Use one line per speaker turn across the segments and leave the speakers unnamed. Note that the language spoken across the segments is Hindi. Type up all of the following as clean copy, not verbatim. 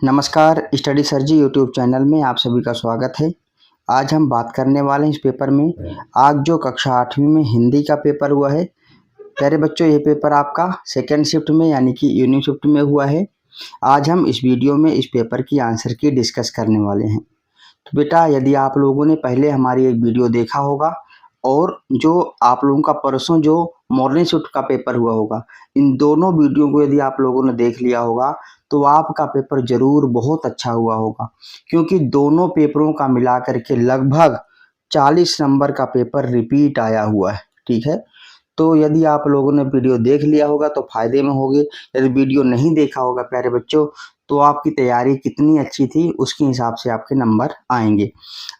नमस्कार, स्टडी सर जी यूट्यूब चैनल में आप सभी का स्वागत है। आज हम बात करने वाले हैं इस पेपर में। आज जो कक्षा 8वीं में हिंदी का पेपर हुआ है, प्यारे बच्चों, ये पेपर आपका सेकेंड शिफ्ट में यानी कि इवनिंग शिफ्ट में हुआ है। आज हम इस वीडियो में इस पेपर की आंसर की डिस्कस करने वाले हैं। तो बेटा, यदि आप लोगों ने पहले हमारी एक वीडियो देखा होगा और जो आप लोगों का परसों जो मॉर्निंग शिफ्ट का पेपर हुआ होगा, इन दोनों वीडियो को यदि आप लोगों ने देख लिया होगा तो आपका पेपर जरूर बहुत अच्छा हुआ होगा, क्योंकि दोनों पेपरों का मिला करके लगभग 40 नंबर का पेपर रिपीट आया हुआ है। ठीक है, तो यदि आप लोगों ने वीडियो देख लिया होगा तो फायदे में होगे। यदि वीडियो नहीं देखा होगा प्यारे बच्चों, तो आपकी तैयारी कितनी अच्छी थी उसके हिसाब से आपके नंबर आएंगे।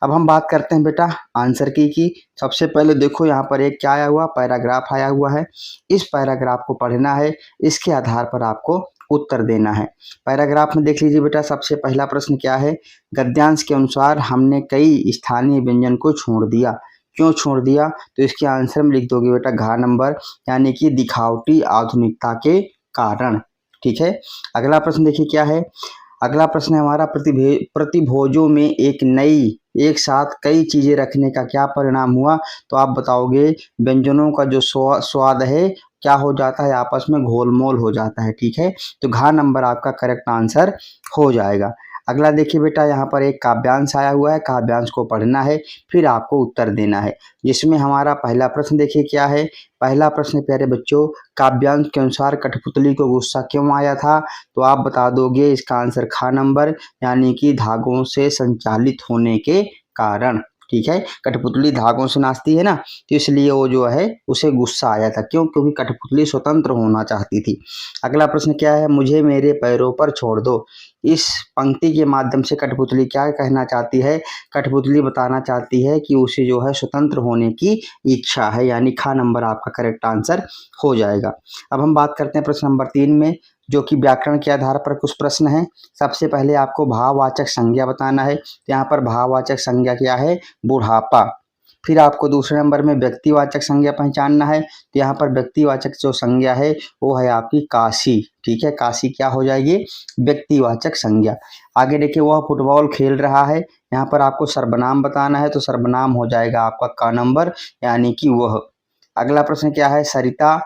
अब हम बात करते हैं बेटा आंसर की सबसे पहले देखो यहाँ पर एक क्या आया हुआ, पैराग्राफ आया हुआ है। इस पैराग्राफ को पढ़ना है, इसके आधार पर आपको उत्तर देना है। पैराग्राफ में देख लीजिए बेटा, सबसे पहला प्रश्न क्या है, गद्यांश के अनुसार हमने कई स्थानीय व्यंजन को छोड़ दिया। क्यों छोड़ दिया? तो इसके आंसर में लिख दोगे बेटा घ नंबर, यानी कि दिखावटी आधुनिकता के कारण। ठीक है, अगला प्रश्न देखिए क्या है। अगला प्रश्न है हमारा, प्रतिभोजों में एक साथ कई चीजें रखने का क्या परिणाम हुआ? तो आप बताओगे व्यंजनों का जो स्वाद है क्या हो जाता है, आपस में घोलमोल हो जाता है। ठीक है, तो घ नंबर आपका करेक्ट आंसर हो जाएगा। अगला देखिए बेटा, यहाँ पर एक काव्यांश आया हुआ है, काव्यांश को पढ़ना है, फिर आपको उत्तर देना है। जिसमें हमारा पहला प्रश्न देखिए क्या है। पहला प्रश्न प्यारे बच्चों, काव्यांश के अनुसार कठपुतली को गुस्सा क्यों आया था? तो आप बता दोगे इसका आंसर ख नंबर, यानी कि धागों से संचालित होने के कारण। ठीक है, कठपुतली धागों से नाचती है ना, तो इसलिए वो जो है उसे गुस्सा आया था। क्यों? क्योंकि कठपुतली स्वतंत्र होना चाहती थी। अगला प्रश्न क्या है, मुझे मेरे पैरों पर छोड़ दो। इस पंक्ति के माध्यम से कठपुतली क्या कहना चाहती है? कठपुतली बताना चाहती है कि उसे जो है स्वतंत्र होने की इच्छा है, यानी ख नंबर आपका करेक्ट आंसर हो जाएगा। अब हम बात करते हैं प्रश्न नंबर 3 में, जो कि व्याकरण के आधार पर कुछ प्रश्न है। सबसे पहले आपको भाववाचक संज्ञा बताना है। तो यहाँ पर भाववाचक संज्ञा क्या है? बुढ़ापा। फिर आपको दूसरे नंबर में व्यक्तिवाचक संज्ञा पहचानना है। तो यहाँ पर व्यक्तिवाचक जो संज्ञा है वो है आपकी काशी। ठीक है, काशी क्या हो जाएगी? व्यक्तिवाचक संज्ञा। आगे देखिए, वह फुटबॉल खेल रहा है। यहाँ पर आपको सर्वनाम बताना है, तो सर्वनाम हो जाएगा आपका क नंबर, यानी कि वह। अगला प्रश्न क्या है, सरिता,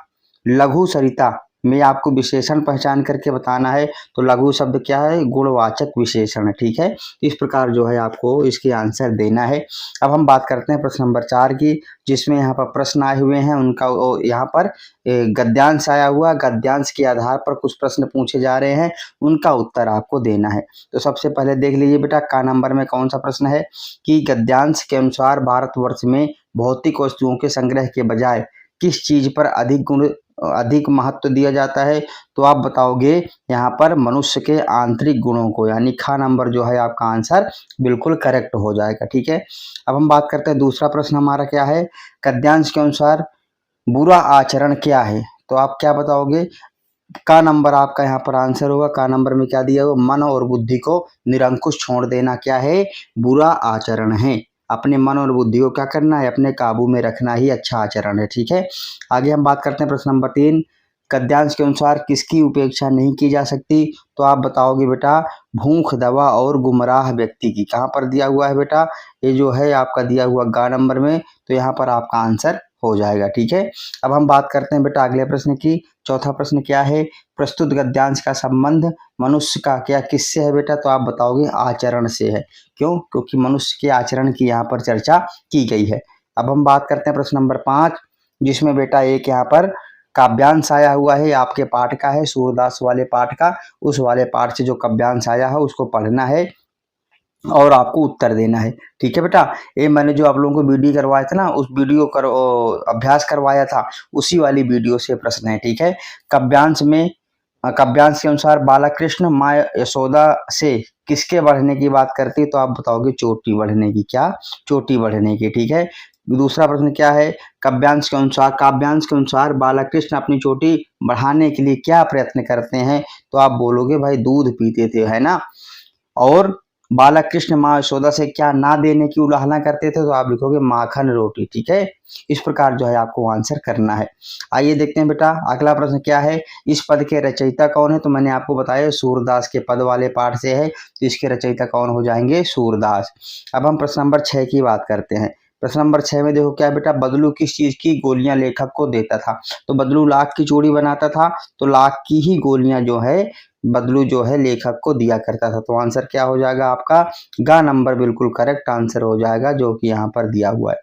लघु सरिता में आपको विशेषण पहचान करके बताना है। तो लघु शब्द क्या है? गुणवाचक विशेषण है। ठीक है, इस प्रकार जो है आपको इसके आंसर देना है। अब हम बात करते हैं प्रश्न नंबर 4 की, जिसमें यहाँ पर प्रश्न आए हुए हैं, उनका यहाँ पर गद्यांश आया हुआ। गद्यांश के आधार पर कुछ प्रश्न पूछे जा रहे हैं, उनका उत्तर आपको देना है। तो सबसे पहले देख लीजिए बेटा, का नंबर में कौन सा प्रश्न है कि गद्यांश के अनुसार भारतवर्ष में भौतिक वस्तुओं के संग्रह के बजाय किस चीज पर अधिक महत्व दिया जाता है? तो आप बताओगे यहाँ पर मनुष्य के आंतरिक गुणों को, यानी ख नंबर जो है आपका आंसर बिल्कुल करेक्ट हो जाएगा। ठीक है, अब हम बात करते हैं दूसरा प्रश्न हमारा क्या है, गद्यांश के अनुसार बुरा आचरण क्या है? तो आप क्या बताओगे? का नंबर आपका यहाँ पर आंसर होगा। का नंबर में क्या दिया हुआ? मन और बुद्धि को निरंकुश छोड़ देना क्या है? बुरा आचरण है। अपने मन और बुद्धि को क्या करना है? अपने काबू में रखना ही अच्छा आचरण है। ठीक है, आगे हम बात करते हैं प्रश्न नंबर 3, गद्यांश के अनुसार किसकी उपेक्षा नहीं की जा सकती? तो आप बताओगे बेटा भूख, दवा और गुमराह व्यक्ति की। कहाँ पर दिया हुआ है बेटा? ये जो है आपका दिया हुआ ग नंबर में, तो यहाँ पर आपका आंसर हो जाएगा। ठीक है, अब हम बात करते हैं बेटा अगले प्रश्न की। चौथा प्रश्न क्या है, प्रस्तुत गद्यांश का संबंध मनुष्य का क्या किससे है बेटा? तो आप बताओगे आचरण से है। क्यों? क्योंकि मनुष्य के आचरण की यहाँ पर चर्चा की गई है। अब हम बात करते हैं प्रश्न नंबर 5, जिसमें बेटा एक यहाँ पर काव्यांश आया हुआ है, आपके पाठ का है, सूरदास वाले पाठ का। उस वाले पाठ से जो काव्यांश आया है उसको पढ़ना है और आपको उत्तर देना है। ठीक है बेटा, ये मैंने जो आप लोगों को वीडियो करवाया था ना, उस वीडियो अभ्यास करवाया था, उसी वाली वीडियो से प्रश्न है। ठीक है, काव्यांश के अनुसार बाला कृष्ण माँ यशोदा से किसके बढ़ने की बात करती है? तो आप बताओगे चोटी बढ़ने की। क्या? चोटी बढ़ने की। ठीक है, दूसरा प्रश्न क्या है, काव्यांश के अनुसार बाला कृष्ण अपनी चोटी बढ़ाने के लिए क्या प्रयत्न करते हैं? तो आप बोलोगे भाई दूध पीते थे, है ना। और बालक कृष्ण माँ यशोदा से क्या ना देने की उलाहना करते थे, तो आप लिखोगे माखन रोटी। ठीक है, इस प्रकार जो है आपको आंसर करना है। आइए देखते हैं बेटा अगला प्रश्न क्या है। इस पद के रचयिता कौन है, तो मैंने आपको बताया सूरदास के पद वाले पाठ से है, तो इसके रचयिता कौन हो जाएंगे, सूरदास। अब हम प्रश्न नंबर 6 की बात करते हैं। प्रश्न नंबर 6 में देखो क्या बेटा, बदलू किस चीज की गोलियां लेखक को देता था, तो बदलू लाख की चूड़ी बनाता था, तो लाख की ही गोलियां जो है बदलू जो है लेखक को दिया करता था। तो आंसर क्या हो जाएगा आपका, ग नंबर बिल्कुल करेक्ट आंसर हो जाएगा, जो कि यहाँ पर दिया हुआ है।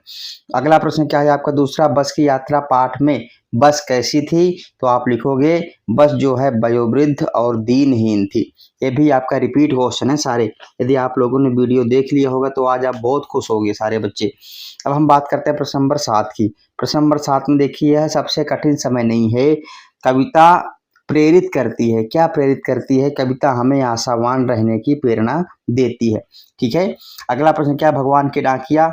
अगला प्रश्न क्या है आपका दूसरा, बस की यात्रा पाठ में बस कैसी थी, तो आप लिखोगे बस जो है वयोवृद्ध और दीनहीन थी। ये भी आपका रिपीट क्वेश्चन है सारे, यदि आप लोगों ने वीडियो देख लिया होगा तो आज आप बहुत खुश होंगे सारे बच्चे। अब हम बात करते हैं प्रश्न नंबर 7 की। प्रश्न नंबर 7 में देखिए है सबसे कठिन समय नहीं है, कविता प्रेरित करती है। क्या प्रेरित करती है, कविता हमें आशावान रहने की प्रेरणा देती है। ठीक है, अगला प्रश्न क्या, भगवान के डाकिया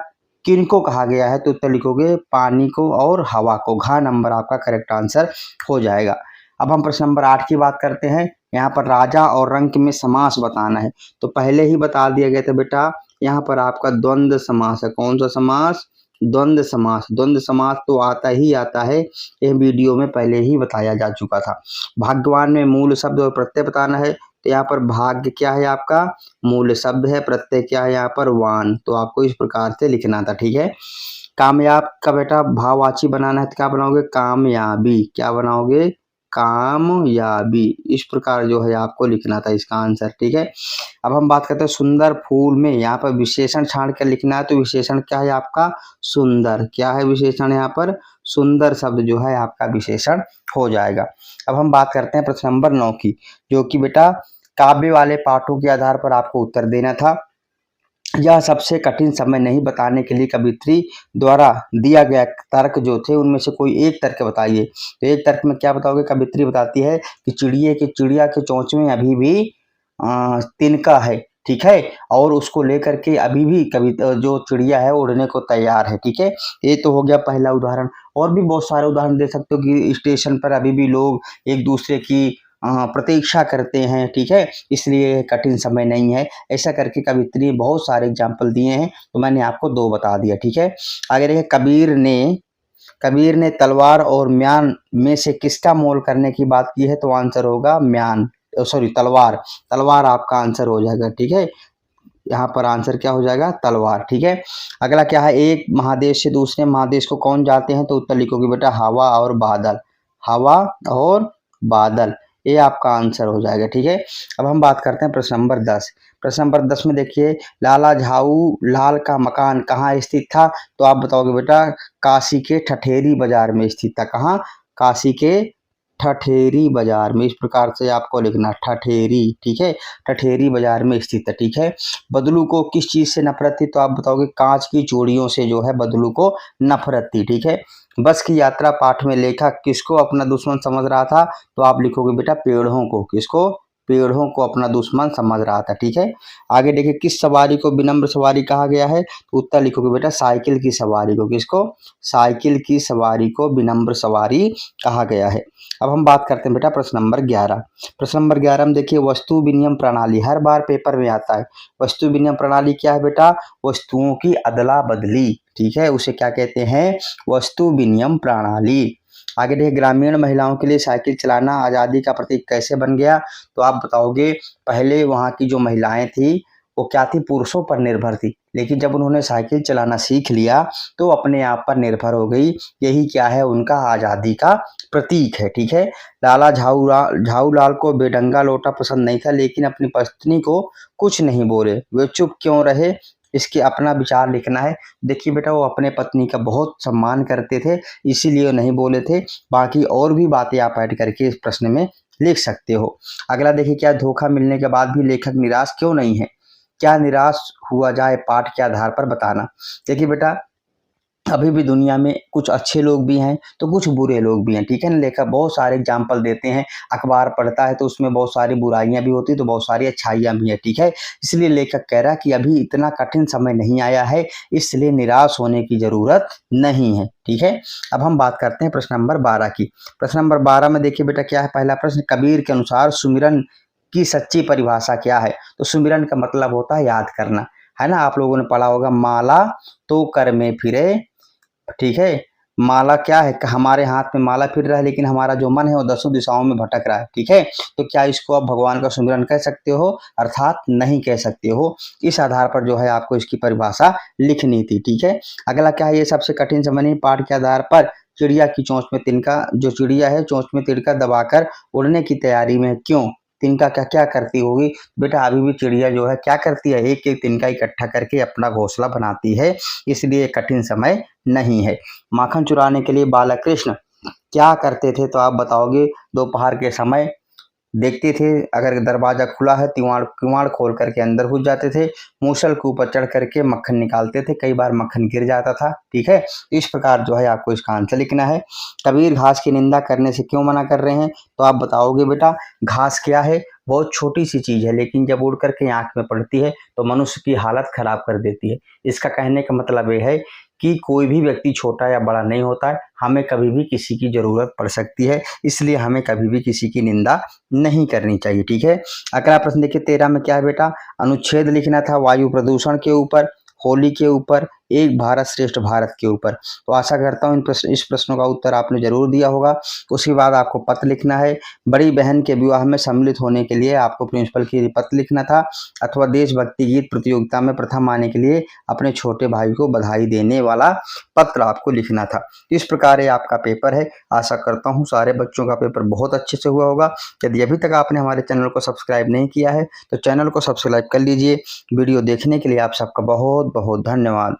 किनको कहा गया है, तो उत्तर लिखोगे पानी को और हवा को। घ नंबर आपका करेक्ट आंसर हो जाएगा। अब हम प्रश्न नंबर 8 की बात करते हैं। यहाँ पर राजा और रंक में समास बताना है, तो पहले ही बता दिया गया था बेटा, यहाँ पर आपका द्वंद्व समास है। कौन सा समास, द्वंद्व समास। द्वंद्व समास तो आता ही आता है, यह वीडियो में पहले ही बताया जा चुका था। भाग्यवान में मूल शब्द और प्रत्यय बताना है, तो यहाँ पर भाग्य क्या है आपका मूल शब्द है, प्रत्यय क्या है यहाँ पर वान, तो आपको इस प्रकार से लिखना था। ठीक है, कामयाब का बेटा भाववाची बनाना है, तो क्या बनाओगे कामयाबी। क्या बनाओगे कामयाबी, इस प्रकार जो है आपको लिखना था इसका आंसर। ठीक है, अब हम बात करते हैं सुंदर फूल में, यहाँ पर विशेषण छाड़ कर लिखना है, तो विशेषण क्या है आपका सुंदर। क्या है विशेषण यहाँ पर सुंदर शब्द जो है आपका विशेषण हो जाएगा। अब हम बात करते हैं प्रश्न नंबर 9 की, जो कि बेटा काव्य वाले पाठों के आधार पर आपको उत्तर देना था। यह सबसे कठिन समय नहीं बताने के लिए कवित्री द्वारा दिया गया तर्क जो थे उनमें से कोई एक तर्क बताइए। तो एक तर्क में क्या बताओगे, कवित्री बताती है कि चिड़िया के चोंच में अभी भी तिनका है। ठीक है, और उसको लेकर के अभी भी कविता जो चिड़िया है उड़ने को तैयार है। ठीक है, ये तो हो गया पहला उदाहरण। और भी बहुत सारे उदाहरण दे सकते हो कि स्टेशन पर अभी भी लोग एक दूसरे की प्रतीक्षा करते हैं। ठीक है, इसलिए कठिन समय नहीं है। ऐसा करके कवित्री बहुत सारे एग्जाम्पल दिए हैं, तो मैंने आपको 2 बता दिया। ठीक है, आगे देखिए कबीर ने तलवार और म्यान में से किसका मोल करने की बात की है, तो आंसर होगा म्यान, सॉरी तलवार। तलवार आपका आंसर हो जाएगा। ठीक है, यहाँ पर आंसर क्या हो जाएगा तलवार। ठीक है, अगला क्या है, एक महादेश से दूसरे महादेश को कौन जाते हैं, तो उत्तर लिखोगे बेटा हवा और बादल। हवा और बादल, ये आपका आंसर हो जाएगा। ठीक है, अब हम बात करते हैं प्रश्न नंबर 10। प्रश्न नंबर 10 में देखिए लाला झाऊ लाल का मकान कहाँ स्थित था, तो आप बताओगे बेटा काशी के ठठेरी बाजार में स्थित था। कहाँ, काशी के ठठेरी बाजार में, इस प्रकार से आपको लिखना ठठेरी। ठीक है, ठठेरी बाजार में स्थित है। ठीक है, बदलू को किस चीज से नफरत थी, तो आप बताओगे कांच की चूड़ियों से जो है बदलू को नफरत थी। ठीक है, बस की यात्रा पाठ में लेखक किसको अपना दुश्मन समझ रहा था, तो आप लिखोगे बेटा पेड़ों को। किसको, पेड़ों को अपना दुश्मन समझ रहा था। ठीक है, आगे देखिए किस सवारी को विनम्र सवारी कहा गया है, तो उत्तर लिखोगे बेटा साइकिल की सवारी को। किसको, साइकिल की सवारी को विनम्र सवारी कहा गया है। अब हम बात करते हैं बेटा प्रश्न नंबर 11। प्रश्न नंबर 11 में देखिए वस्तु विनिमय प्रणाली, हर बार पेपर में आता है। वस्तु विनिमय प्रणाली क्या है बेटा, वस्तुओं की अदला बदली। ठीक है, उसे क्या कहते हैं, वस्तु विनिमय प्रणाली। आगे देखिए ग्रामीण महिलाओं के लिए साइकिल चलाना आज़ादी का प्रतीक कैसे बन गया, तो आप बताओगे पहले वहाँ की जो महिलाएं थी वो क्या थी, पुरुषों पर निर्भर थी, लेकिन जब उन्होंने साइकिल चलाना सीख लिया तो अपने आप पर निर्भर हो गई। यही क्या है, उनका आज़ादी का प्रतीक है। ठीक है, लाला झाऊलाल को बेढंगा लोटा पसंद नहीं था, लेकिन अपनी पत्नी को कुछ नहीं बोले, वे चुप क्यों रहे, इसके अपना विचार लिखना है। देखिए बेटा वो अपने पत्नी का बहुत सम्मान करते थे, इसीलिए नहीं बोले थे। बाकी और भी बातें आप ऐड करके इस प्रश्न में लिख सकते हो। अगला देखिए क्या, धोखा मिलने के बाद भी लेखक निराश क्यों नहीं है, क्या निराश हुआ जाए पाठ के आधार पर बताना। देखिए बेटा अभी भी दुनिया में कुछ अच्छे लोग भी हैं तो कुछ बुरे लोग भी हैं। ठीक है ना, लेखक बहुत सारे एग्जाम्पल देते हैं, अखबार पढ़ता है तो उसमें बहुत सारी बुराइयां भी होती है तो बहुत सारी अच्छाइयां भी हैं। ठीक है, इसलिए लेखक कह रहा है कि अभी इतना कठिन समय नहीं आया है, इसलिए निराश होने की जरूरत नहीं है। ठीक है, अब हम बात करते हैं प्रश्न नंबर 12 की। प्रश्न नंबर 12 में देखिए बेटा क्या है, पहला प्रश्न कबीर के अनुसार सुमिरन की सच्ची परिभाषा क्या है। तो सुमिरन का मतलब होता है याद करना, है ना। आप लोगों ने पढ़ा होगा माला तो कर में फिरे, ठीक है। माला क्या है, हमारे हाथ में माला फिर रहा है लेकिन हमारा जो मन है वो दसों दिशाओं में भटक रहा है, ठीक है। तो क्या इसको आप भगवान का सुमिरन कह सकते हो, अर्थात नहीं कह सकते हो। इस आधार पर जो है आपको इसकी परिभाषा लिखनी थी, ठीक है। अगला क्या है, ये सबसे कठिन समझिए पाठ के आधार पर। चिड़िया की चोंच में तिनका, जो चिड़िया है चोंच में तिनका दबाकर उड़ने की तैयारी में, क्यों। तिनका क्या क्या करती होगी बेटा, अभी भी चिड़िया जो है क्या करती है, एक एक तिनका इकट्ठा करके अपना घोंसला बनाती है, इसलिए कठिन समय नहीं है। माखन चुराने के लिए बालकृष्ण क्या करते थे, तो आप बताओगे दोपहर के समय देखते थे, अगर दरवाजा खुला है किवाड़ खोल करके अंदर घुस जाते थे, मूसल के ऊपर चढ़ करके मक्खन निकालते थे, कई बार मक्खन गिर जाता था, ठीक है। इस प्रकार जो है आपको इसका आंसर लिखना है। कबीर घास की निंदा करने से क्यों मना कर रहे हैं, तो आप बताओगे बेटा घास क्या है, बहुत छोटी सी चीज है लेकिन जब उड़ करके आंख में पड़ती है तो मनुष्य की हालत खराब कर देती है। इसका कहने का मतलब ये है कि कोई भी व्यक्ति छोटा या बड़ा नहीं होता है, हमें कभी भी किसी की जरूरत पड़ सकती है, इसलिए हमें कभी भी किसी की निंदा नहीं करनी चाहिए, ठीक है। अगला प्रश्न देखिए 13 में क्या है बेटा, अनुच्छेद लिखना था वायु प्रदूषण के ऊपर, होली के ऊपर, एक भारत श्रेष्ठ भारत के ऊपर। तो आशा करता हूँ इस प्रश्नों का उत्तर आपने जरूर दिया होगा। उसके बाद आपको पत्र लिखना है, बड़ी बहन के विवाह में सम्मिलित होने के लिए आपको प्रिंसिपल के लिए पत्र लिखना था, अथवा देशभक्ति गीत प्रतियोगिता में प्रथम आने के लिए अपने छोटे भाई को बधाई देने वाला पत्र आपको लिखना था। इस प्रकार ये आपका पेपर है। आशा करता हूँ सारे बच्चों का पेपर बहुत अच्छे से हुआ होगा। यदि अभी तक आपने हमारे चैनल को सब्सक्राइब नहीं किया है तो चैनल को सब्सक्राइब कर लीजिए। वीडियो देखने के लिए आप सबका बहुत बहुत धन्यवाद।